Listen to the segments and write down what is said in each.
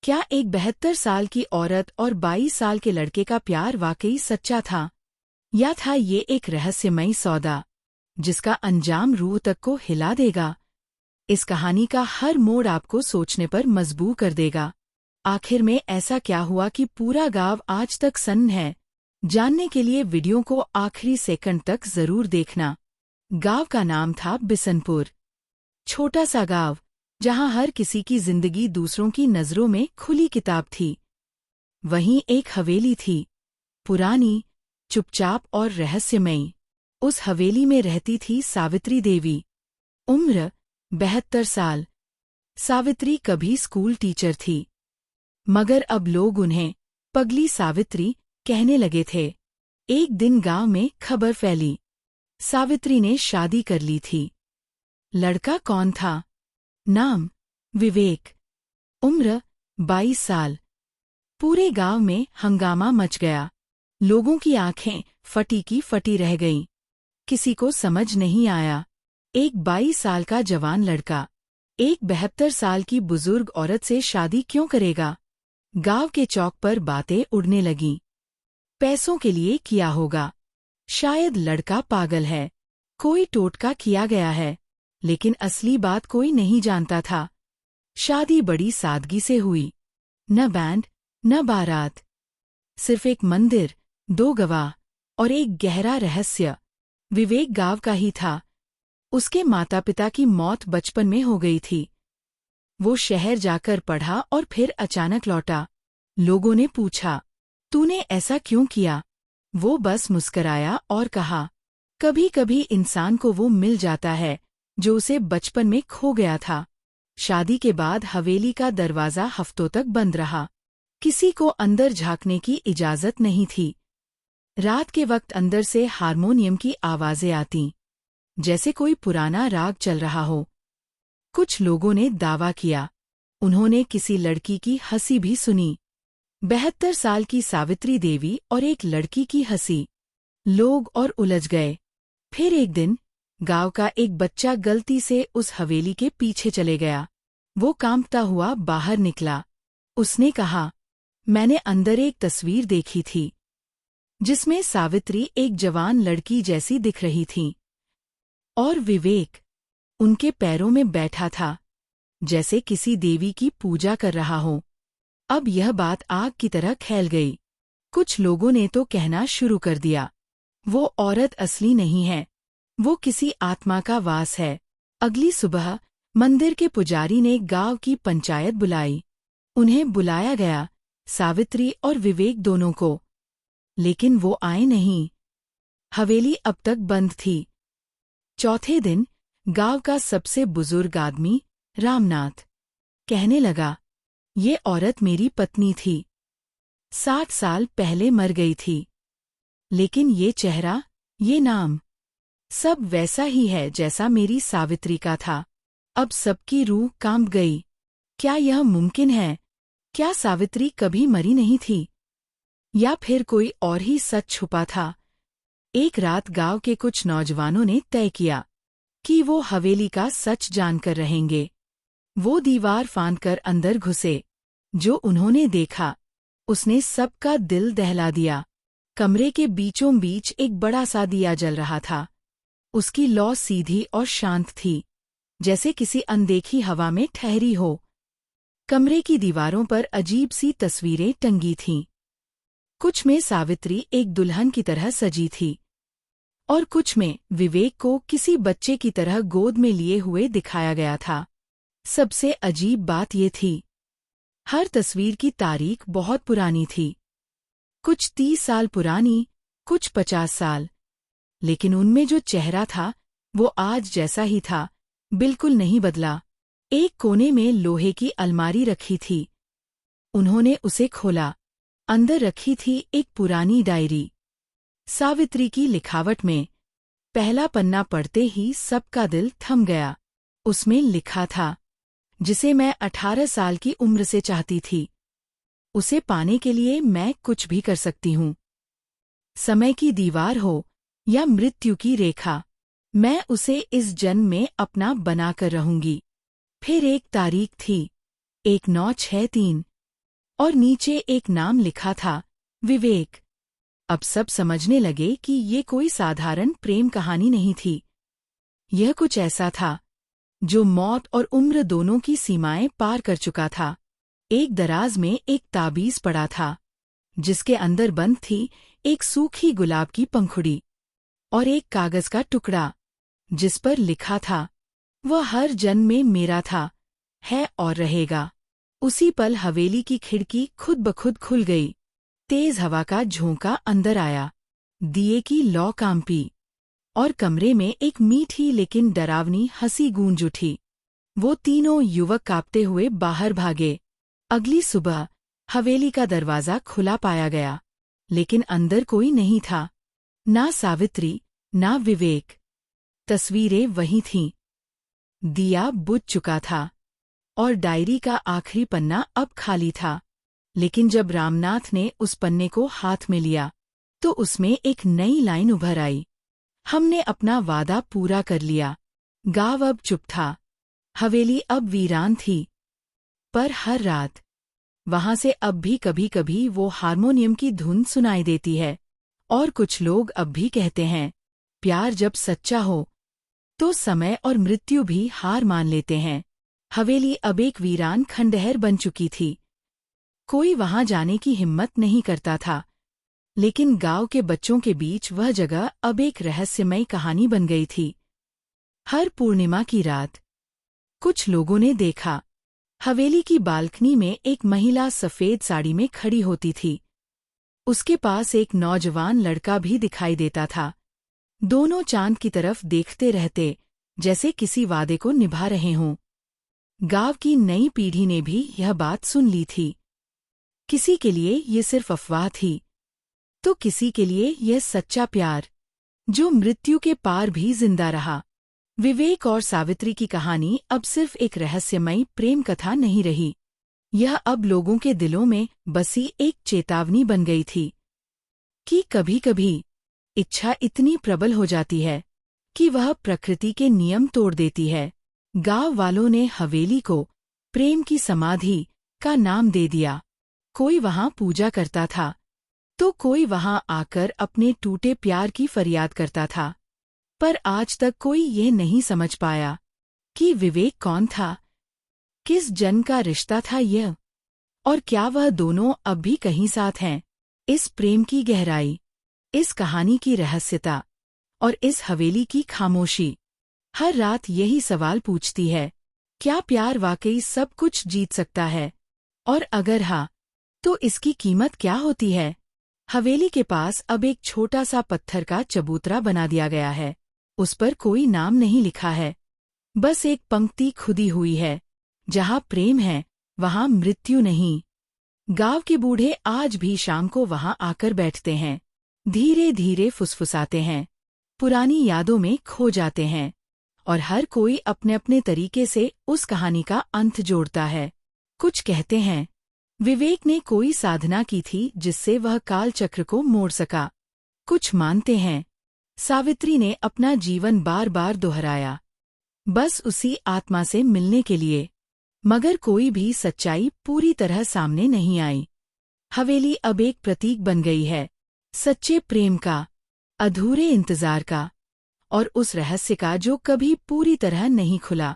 क्या एक 72 साल की औरत और 22 साल के लड़के का प्यार वाकई सच्चा था, या था ये एक रहस्यमयी सौदा जिसका अंजाम रूह तक को हिला देगा? इस कहानी का हर मोड़ आपको सोचने पर मजबूर कर देगा। आखिर में ऐसा क्या हुआ कि पूरा गांव आज तक सन्न है? जानने के लिए वीडियो को आखिरी सेकंड तक जरूर देखना। गांव का नाम था बिसनपुर। छोटा सा गांव जहां हर किसी की जिंदगी दूसरों की नजरों में खुली किताब थी। वहीं एक हवेली थी, पुरानी, चुपचाप और रहस्यमयी। उस हवेली में रहती थी सावित्री देवी। उम्र 72 साल। सावित्री कभी स्कूल टीचर थी, मगर अब लोग उन्हें पगली सावित्री कहने लगे थे। एक दिन गांव में खबर फैली, सावित्री ने शादी कर ली थी। लड़का कौन था? नाम विवेक। उम्र 22 साल। पूरे गांव में हंगामा मच गया। लोगों की आंखें फटी की फटी रह गईं। किसी को समझ नहीं आया, एक 22 साल का जवान लड़का एक 72 साल की बुजुर्ग औरत से शादी क्यों करेगा? गांव के चौक पर बातें उड़ने लगीं। पैसों के लिए किया होगा, शायद लड़का पागल है, कोई टोटका किया गया है। लेकिन असली बात कोई नहीं जानता था। शादी बड़ी सादगी से हुई, न बैंड न बारात, सिर्फ एक मंदिर, 2 गवाह और एक गहरा रहस्य। विवेक गांव का ही था। उसके माता पिता की मौत बचपन में हो गई थी। वो शहर जाकर पढ़ा और फिर अचानक लौटा। लोगों ने पूछा, तूने ऐसा क्यों किया? वो बस मुस्कराया और कहा, कभी कभी इंसान को वो मिल जाता है जो उसे बचपन में खो गया था। शादी के बाद हवेली का दरवाजा हफ्तों तक बंद रहा। किसी को अंदर झांकने की इजाजत नहीं थी। रात के वक्त अंदर से हारमोनियम की आवाजें आतीं, जैसे कोई पुराना राग चल रहा हो। कुछ लोगों ने दावा किया, उन्होंने किसी लड़की की हंसी भी सुनी। 72 साल की सावित्री देवी और एक लड़की की हंसी। लोग और उलझ गए। फिर एक दिन गांव का एक बच्चा गलती से उस हवेली के पीछे चले गया। वो कांपता हुआ बाहर निकला। उसने कहा, मैंने अंदर एक तस्वीर देखी थी, जिसमें सावित्री एक जवान लड़की जैसी दिख रही थी, और विवेक उनके पैरों में बैठा था, जैसे किसी देवी की पूजा कर रहा हो। अब यह बात आग की तरह फैल गई। कुछ लोगों ने तो कहना शुरू कर दिया, वो औरत असली नहीं है, वो किसी आत्मा का वास है। अगली सुबह मंदिर के पुजारी ने गांव की पंचायत बुलाई। उन्हें बुलाया गया, सावित्री और विवेक दोनों को। लेकिन वो आए नहीं। हवेली अब तक बंद थी। चौथे दिन गांव का सबसे बुजुर्ग आदमी, रामनाथ, कहने लगा, ये औरत मेरी पत्नी थी, 60 साल पहले मर गई थी। लेकिन ये चेहरा, ये नाम, सब वैसा ही है जैसा मेरी सावित्री का था। अब सबकी रूह कांप गई। क्या यह मुमकिन है? क्या सावित्री कभी मरी नहीं थी, या फिर कोई और ही सच छुपा था? एक रात गांव के कुछ नौजवानों ने तय किया कि वो हवेली का सच जानकर रहेंगे। वो दीवार फांदकर अंदर घुसे। जो उन्होंने देखा, उसने सबका दिल दहला दिया। कमरे के बीचों बीच एक बड़ा सा दिया जल रहा था। उसकी लौ सीधी और शांत थी, जैसे किसी अनदेखी हवा में ठहरी हो। कमरे की दीवारों पर अजीब सी तस्वीरें टंगी थीं। कुछ में सावित्री एक दुल्हन की तरह सजी थी, और कुछ में विवेक को किसी बच्चे की तरह गोद में लिए हुए दिखाया गया था। सबसे अजीब बात ये थी, हर तस्वीर की तारीख बहुत पुरानी थी। कुछ 30 साल पुरानी, कुछ 50 साल। लेकिन उनमें जो चेहरा था, वो आज जैसा ही था, बिल्कुल नहीं बदला। एक कोने में लोहे की अलमारी रखी थी। उन्होंने उसे खोला। अंदर रखी थी एक पुरानी डायरी, सावित्री की लिखावट में। पहला पन्ना पढ़ते ही सबका दिल थम गया। उसमें लिखा था, जिसे मैं 18 साल की उम्र से चाहती थी, उसे पाने के लिए मैं कुछ भी कर सकती हूँ। समय की दीवार हो या मृत्यु की रेखा, मैं उसे इस जन्म में अपना बनाकर रहूंगी। फिर एक तारीख थी, 1963। और नीचे एक नाम लिखा था, विवेक। अब सब समझने लगे कि ये कोई साधारण प्रेम कहानी नहीं थी। यह कुछ ऐसा था जो मौत और उम्र दोनों की सीमाएं पार कर चुका था। एक दराज में एक ताबीज पड़ा था, जिसके अंदर बंद थी एक सूखी गुलाब की पंखुड़ी और एक कागज का टुकड़ा, जिस पर लिखा था, वह हर जन्म में मेरा था, है और रहेगा। उसी पल हवेली की खिड़की खुद ब खुद खुल गई। तेज हवा का झोंका अंदर आया, दिए की लौ कांपी और कमरे में एक मीठी लेकिन डरावनी हंसी गूंज उठी। वो तीनों युवक कांपते हुए बाहर भागे। अगली सुबह हवेली का दरवाजा खुला पाया गया, लेकिन अंदर कोई नहीं था, ना सावित्री, ना विवेक। तस्वीरें वही थीं। दिया बुझ चुका था और डायरी का आखिरी पन्ना अब खाली था। लेकिन जब रामनाथ ने उस पन्ने को हाथ में लिया, तो उसमें एक नई लाइन उभर आई, हमने अपना वादा पूरा कर लिया। गांव अब चुप था, हवेली अब वीरान थी, पर हर रात वहां से अब भी कभी कभी वो हारमोनियम की धुन सुनाई देती है। और कुछ लोग अब भी कहते हैं, प्यार जब सच्चा हो तो समय और मृत्यु भी हार मान लेते हैं। हवेली अब एक वीरान खंडहर बन चुकी थी। कोई वहां जाने की हिम्मत नहीं करता था, लेकिन गांव के बच्चों के बीच वह जगह अब एक रहस्यमयी कहानी बन गई थी। हर पूर्णिमा की रात कुछ लोगों ने देखा, हवेली की बालकनी में एक महिला सफेद साड़ी में खड़ी होती थी। उसके पास एक नौजवान लड़का भी दिखाई देता था। दोनों चांद की तरफ देखते रहते, जैसे किसी वादे को निभा रहे हों। गांव की नई पीढ़ी ने भी यह बात सुन ली थी। किसी के लिए ये सिर्फ अफवाह थी, तो किसी के लिए यह सच्चा प्यार, जो मृत्यु के पार भी जिंदा रहा। विवेक और सावित्री की कहानी अब सिर्फ एक रहस्यमयी प्रेम कथा नहीं रही। यह अब लोगों के दिलों में बसी एक चेतावनी बन गई थी कि कभी-कभी इच्छा इतनी प्रबल हो जाती है कि वह प्रकृति के नियम तोड़ देती है। गांव वालों ने हवेली को प्रेम की समाधि का नाम दे दिया। कोई वहां पूजा करता था, तो कोई वहां आकर अपने टूटे प्यार की फरियाद करता था। पर आज तक कोई यह नहीं समझ पाया कि विवेक कौन था, किस जन्म का रिश्ता था यह, और क्या वह दोनों अब भी कहीं साथ हैं। इस प्रेम की गहराई, इस कहानी की रहस्यता और इस हवेली की खामोशी हर रात यही सवाल पूछती है, क्या प्यार वाकई सब कुछ जीत सकता है? और अगर हाँ, तो इसकी कीमत क्या होती है? हवेली के पास अब एक छोटा सा पत्थर का चबूतरा बना दिया गया है। उस पर कोई नाम नहीं लिखा है, बस एक पंक्ति खुदी हुई है, जहाँ प्रेम है वहाँ मृत्यु नहीं। गांव के बूढ़े आज भी शाम को वहाँ आकर बैठते हैं, धीरे धीरे फुसफुसाते हैं, पुरानी यादों में खो जाते हैं, और हर कोई अपने अपने तरीके से उस कहानी का अंत जोड़ता है। कुछ कहते हैं विवेक ने कोई साधना की थी जिससे वह काल चक्र को मोड़ सका। कुछ मानते हैं सावित्री ने अपना जीवन बार बार दोहराया, बस उसी आत्मा से मिलने के लिए। मगर कोई भी सच्चाई पूरी तरह सामने नहीं आई। हवेली अब एक प्रतीक बन गई है, सच्चे प्रेम का, अधूरे इंतजार का, और उस रहस्य का जो कभी पूरी तरह नहीं खुला।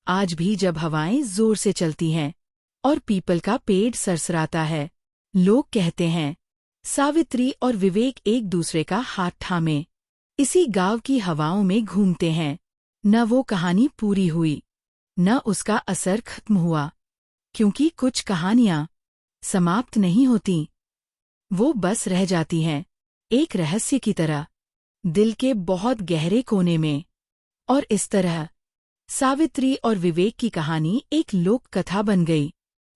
आज भी जब हवाएं जोर से चलती हैं और पीपल का पेड़ सरसराता है, लोग कहते हैं सावित्री और विवेक एक दूसरे का हाथ थामे इसी गांव की हवाओं में घूमते हैं। न वो कहानी पूरी हुई, न उसका असर खत्म हुआ, क्योंकि कुछ कहानियां समाप्त नहीं होती, वो बस रह जाती हैं एक रहस्य की तरह, दिल के बहुत गहरे कोने में। और इस तरह सावित्री और विवेक की कहानी एक लोक कथा बन गई,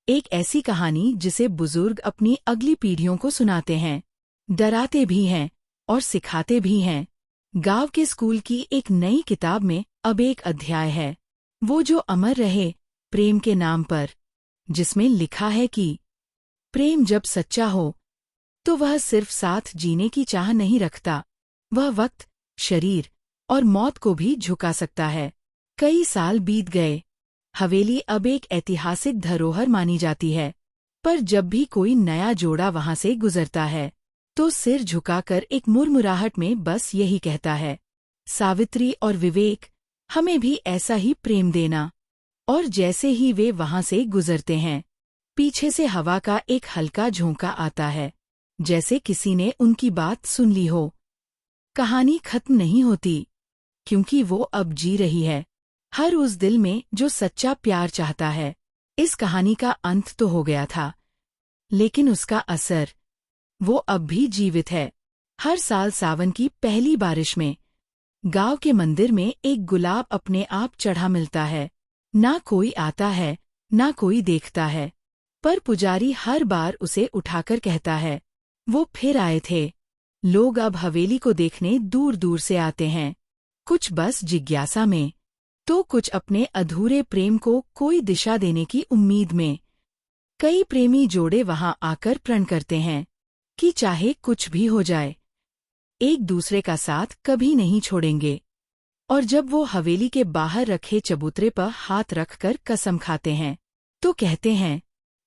एक ऐसी कहानी जिसे बुजुर्ग अपनी अगली पीढ़ियों को सुनाते हैं, डराते भी हैं और सिखाते भी हैं। गांव के स्कूल की एक नई किताब में अब एक अध्याय है, वो जो अमर रहे प्रेम के नाम पर, जिसमें लिखा है कि प्रेम जब सच्चा हो तो वह सिर्फ साथ जीने की चाह नहीं रखता, वह वक्त, शरीर और मौत को भी झुका सकता है। कई साल बीत गए, हवेली अब एक ऐतिहासिक धरोहर मानी जाती है। पर जब भी कोई नया जोड़ा वहां से गुजरता है तो सिर झुकाकर एक मुरमुराहट में बस यही कहता है, सावित्री और विवेक, हमें भी ऐसा ही प्रेम देना। और जैसे ही वे वहां से गुजरते हैं, पीछे से हवा का एक हल्का झोंका आता है, जैसे किसी ने उनकी बात सुन ली हो। कहानी खत्म नहीं होती, क्योंकि वो अब जी रही है, हर उस दिल में जो सच्चा प्यार चाहता है। इस कहानी का अंत तो हो गया था, लेकिन उसका असर, वो अब भी जीवित है। हर साल सावन की पहली बारिश में गांव के मंदिर में एक गुलाब अपने आप चढ़ा मिलता है। ना कोई आता है, ना कोई देखता है, पर पुजारी हर बार उसे उठाकर कहता है, वो फिर आए थे। लोग अब हवेली को देखने दूर दूर से आते हैं, कुछ बस जिज्ञासा में, तो कुछ अपने अधूरे प्रेम को कोई दिशा देने की उम्मीद में। कई प्रेमी जोड़े वहां आकर प्रण करते हैं कि चाहे कुछ भी हो जाए, एक दूसरे का साथ कभी नहीं छोड़ेंगे। और जब वो हवेली के बाहर रखे चबूतरे पर हाथ रखकर कसम खाते हैं, तो कहते हैं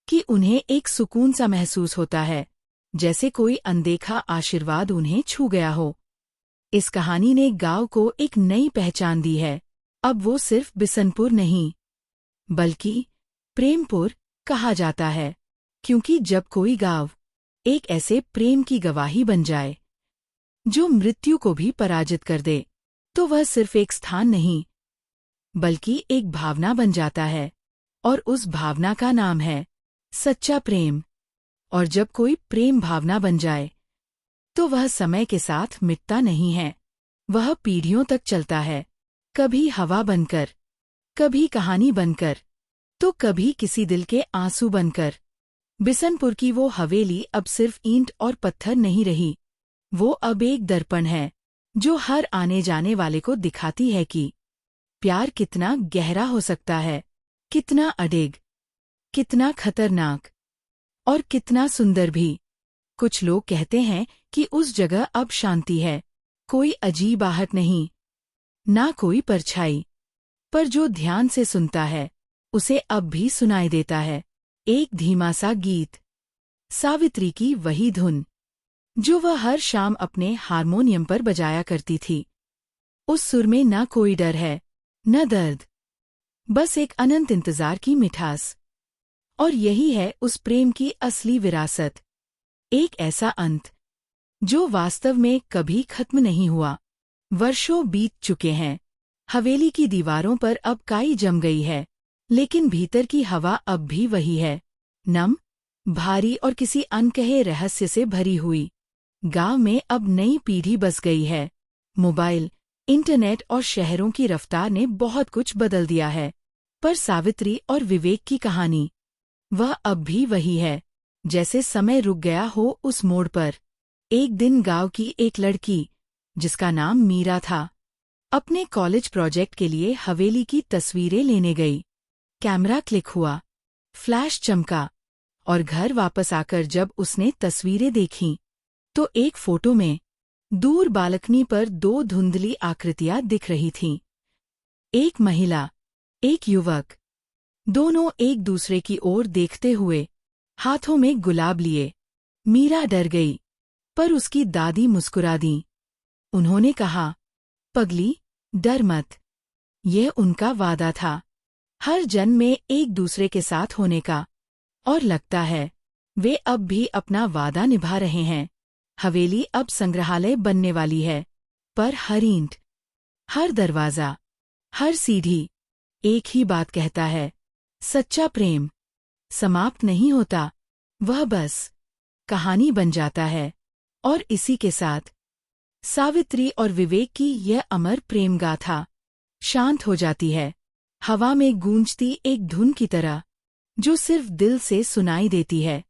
कि उन्हें एक सुकून सा महसूस होता है, जैसे कोई अनदेखा आशीर्वाद उन्हें छू गया हो। इस कहानी ने गांव को एक नई पहचान दी है। अब वो सिर्फ बिसनपुर नहीं, बल्कि प्रेमपुर कहा जाता है, क्योंकि जब कोई गांव एक ऐसे प्रेम की गवाही बन जाए जो मृत्यु को भी पराजित कर दे, तो वह सिर्फ एक स्थान नहीं, बल्कि एक भावना बन जाता है। और उस भावना का नाम है सच्चा प्रेम। और जब कोई प्रेम भावना बन जाए, तो वह समय के साथ मिटता नहीं है, वह पीढ़ियों तक चलता है, कभी हवा बनकर, कभी कहानी बनकर, तो कभी किसी दिल के आंसू बनकर। बिसनपुर की वो हवेली अब सिर्फ ईंट और पत्थर नहीं रही, वो अब एक दर्पण है जो हर आने जाने वाले को दिखाती है कि प्यार कितना गहरा हो सकता है, कितना अडिग, कितना खतरनाक और कितना सुंदर भी। कुछ लोग कहते हैं कि उस जगह अब शांति है, कोई अजीब आहट नहीं, ना कोई परछाई, पर जो ध्यान से सुनता है उसे अब भी सुनाई देता है एक धीमा सा गीत, सावित्री की वही धुन जो वह हर शाम अपने हारमोनियम पर बजाया करती थी। उस सुर में न कोई डर है, न दर्द, बस एक अनंत इंतजार की मिठास। और यही है उस प्रेम की असली विरासत, एक ऐसा अंत जो वास्तव में कभी खत्म नहीं हुआ। वर्षों बीत चुके हैं, हवेली की दीवारों पर अब काई जम गई है, लेकिन भीतर की हवा अब भी वही है, नम, भारी और किसी अनकहे रहस्य से भरी हुई। गांव में अब नई पीढ़ी बस गई है। मोबाइल, इंटरनेट और शहरों की रफ्तार ने बहुत कुछ बदल दिया है, पर सावित्री और विवेक की कहानी, वह अब भी वही है, जैसे समय रुक गया हो उस मोड़ पर। एक दिन गांव की एक लड़की, जिसका नाम मीरा था, अपने कॉलेज प्रोजेक्ट के लिए हवेली की तस्वीरें लेने गई। कैमरा क्लिक हुआ, फ्लैश चमका, और घर वापस आकर जब उसने तस्वीरें देखीं, तो एक फोटो में दूर बालकनी पर दो धुंधली आकृतियां दिख रही थीं। एक महिला, एक युवक, दोनों एक दूसरे की ओर देखते हुए, हाथों में गुलाब लिए। मीरा डर गई, पर उसकी दादी मुस्कुरा दी। उन्होंने कहा, पगली, डर मत, यह उनका वादा था, हर जन्म में एक दूसरे के साथ होने का, और लगता है वे अब भी अपना वादा निभा रहे हैं। हवेली अब संग्रहालय बनने वाली है, पर हर ईंट, हर दरवाजा, हर सीढ़ी एक ही बात कहता है, सच्चा प्रेम समाप्त नहीं होता, वह बस कहानी बन जाता है। और इसी के साथ सावित्री और विवेक की यह अमर प्रेम गाथा शांत हो जाती है, हवा में गूंजती एक धुन की तरह, जो सिर्फ दिल से सुनाई देती है।